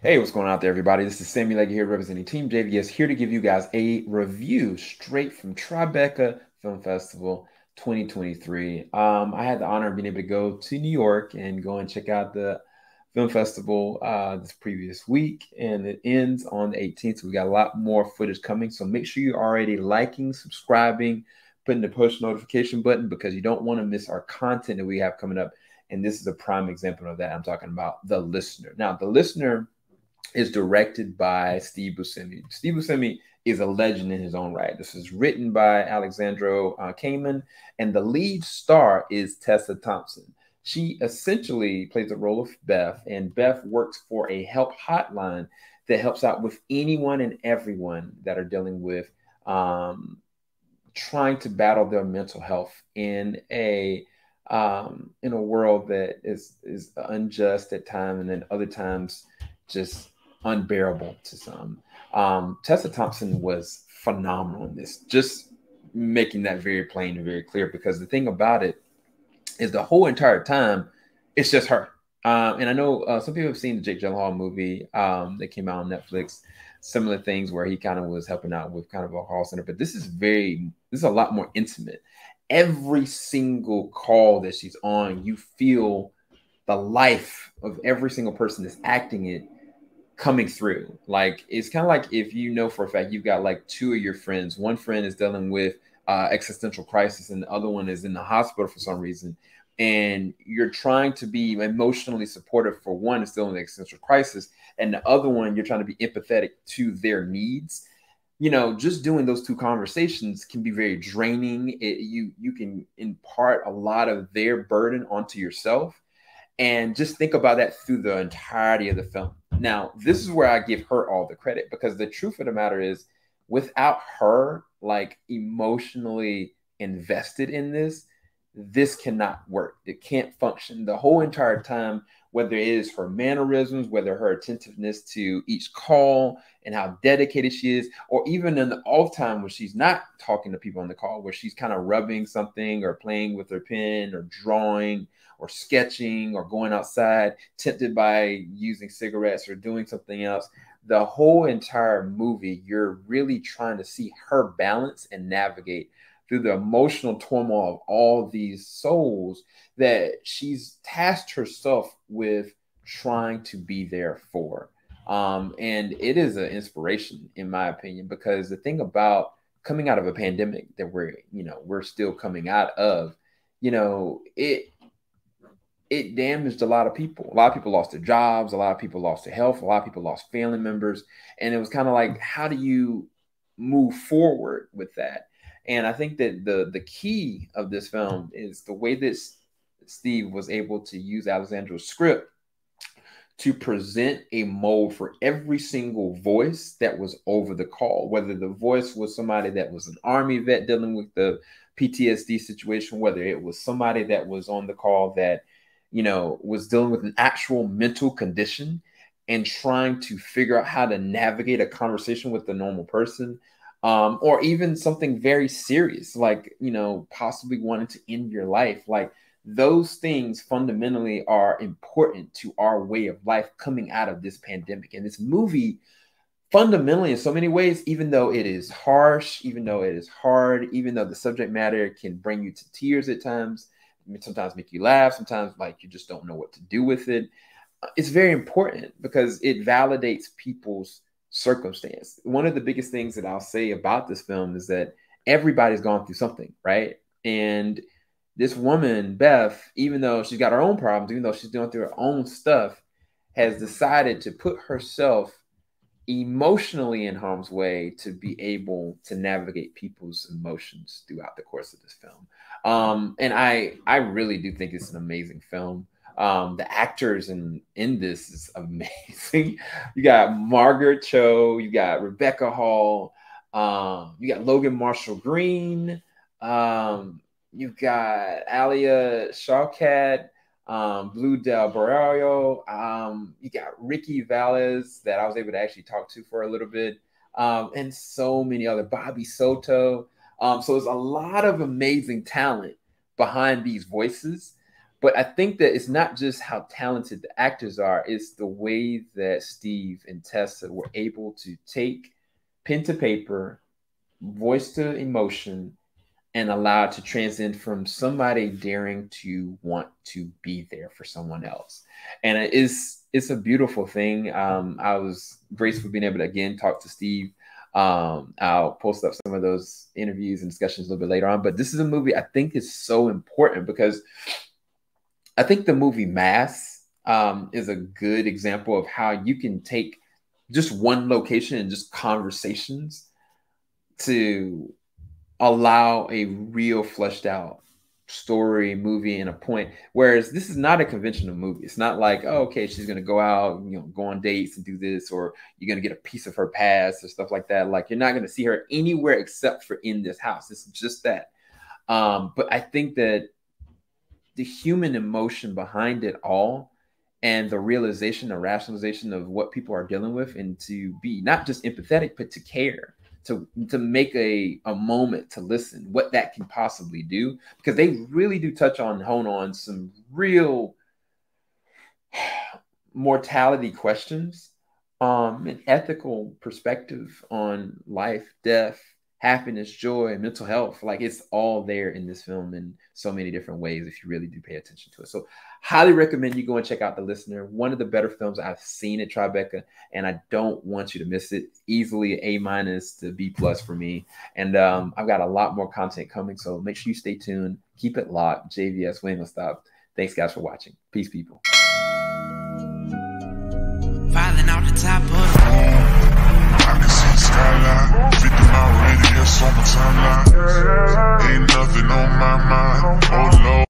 Hey, what's going on out there, everybody? This is Sammy Leggy here representing Team JVS, here to give you guys a review straight from Tribeca Film Festival 2023. I had the honor of being able to go to New York and go and check out the film festival this previous week, and it ends on the 18th. So we got a lot more footage coming. So make sure you're already liking, subscribing, putting the push notification button because you don't want to miss our content that we have coming up. And this is a prime example of that. I'm talking about The Listener. Now, The Listener is directed by Steve Buscemi. Steve Buscemi is a legend in his own right. This is written by Alessandro Camon, and the lead star is Tessa Thompson. She essentially plays the role of Beth, and Beth works for a help hotline that helps out with anyone and everyone that are dealing with trying to battle their mental health in a world that is unjust at times, and then other times just unbearable to some. Tessa Thompson was phenomenal in this, just making that very plain and very clear, because the thing about it is the whole entire time, it's just her. And I know some people have seen the Jake Gyllenhaal movie that came out on Netflix, similar things where he kind of was helping out with kind of a call center, but this is a lot more intimate. Every single call that she's on, you feel the life of every single person that's acting it coming through. Like, it's kind of like if you know for a fact you've got like two of your friends. One friend is dealing with existential crisis, and the other one is in the hospital for some reason. And you're trying to be emotionally supportive for one is still in the existential crisis, and the other one you're trying to be empathetic to their needs. Just doing those two conversations can be very draining. You can impart a lot of their burden onto yourself, and just think about that through the entirety of the film. Now, this is where I give her all the credit, because the truth of the matter is, without her like emotionally invested in this cannot work. It can't function the whole entire time, whether it is her mannerisms, whether her attentiveness to each call and how dedicated she is, or even in the off time where she's not talking to people on the call, where she's kind of rubbing something or playing with her pen or drawing or sketching or going outside, tempted by using cigarettes or doing something else. The whole entire movie, you're really trying to see her balance and navigate through the emotional turmoil of all these souls that she's tasked herself with trying to be there for. And it is an inspiration, in my opinion, because the thing about coming out of a pandemic that we're still coming out of, it damaged a lot of people. A lot of people lost their jobs. A lot of people lost their health. A lot of people lost family members. And it was kind of like, how do you move forward with that? And I think that the key of this film is the way that Steve was able to use Alessandro's script to present a mold for every single voice that was over the call, whether the voice was somebody that was an army vet dealing with the PTSD situation, whether it was somebody that was on the call that was dealing with an actual mental condition and trying to figure out how to navigate a conversation with the normal person, or even something very serious, like, possibly wanting to end your life. Like, those things fundamentally are important to our way of life coming out of this pandemic. And this movie, fundamentally, in so many ways, even though it is harsh, even though it is hard, even though the subject matter can bring you to tears at times, sometimes make you laugh, sometimes like you just don't know what to do with it. It's very important because it validates people's circumstance. One of the biggest things that I'll say about this film is that everybody's gone through something, right? And this woman, Beth, even though she's got her own problems, even though she's going through her own stuff, has decided to put herself emotionally in harm's way to be able to navigate people's emotions throughout the course of this film. And I really do think it's an amazing film. The actors in this is amazing. You got Margaret Cho, you got Rebecca Hall, you got Logan Marshall Green, you got Alia Shawkat, Blue Del Barrio. You got Ricky Velez that I was able to actually talk to for a little bit, and so many other, Bobby Soto. So there's a lot of amazing talent behind these voices. But I think that it's not just how talented the actors are, it's the way that Steve and Tessa were able to take pen to paper, voice to emotion, and allow it to transcend from somebody daring to want to be there for someone else. And it's a beautiful thing. I was grateful for being able to again talk to Steve. I'll post up some of those interviews and discussions a little bit later on. But this is a movie I think is so important because I think the movie Mass is a good example of how you can take just one location and just conversations to allow a real fleshed out story, movie, and a point. Whereas this is not a conventional movie. It's not like, oh, okay, she's going to go out, go on dates and do this, or you're going to get a piece of her past or stuff like that. Like, you're not going to see her anywhere except for in this house. It's just that. But I think that the human emotion behind it all and the realization, the rationalization of what people are dealing with, and to be not just empathetic, but to care, to make a moment to listen, what that can possibly do, because they really do touch on, hone on some real mortality questions, an ethical perspective on life, death, happiness, joy, mental health. Like, it's all there in this film in so many different ways if you really do pay attention to it. So highly recommend you go and check out The Listener, one of the better films I've seen at Tribeca, and I don't want you to miss it. Easily A- to B+ for me. And I've got a lot more content coming, so make sure you stay tuned. Keep it locked. JVS, we ain't gonna stop. Thanks, guys, for watching. Peace, people. Filing out the top of I can see the skyline, 50 mile radius on my timeline. Ain't nothing on my mind. Oh Lord.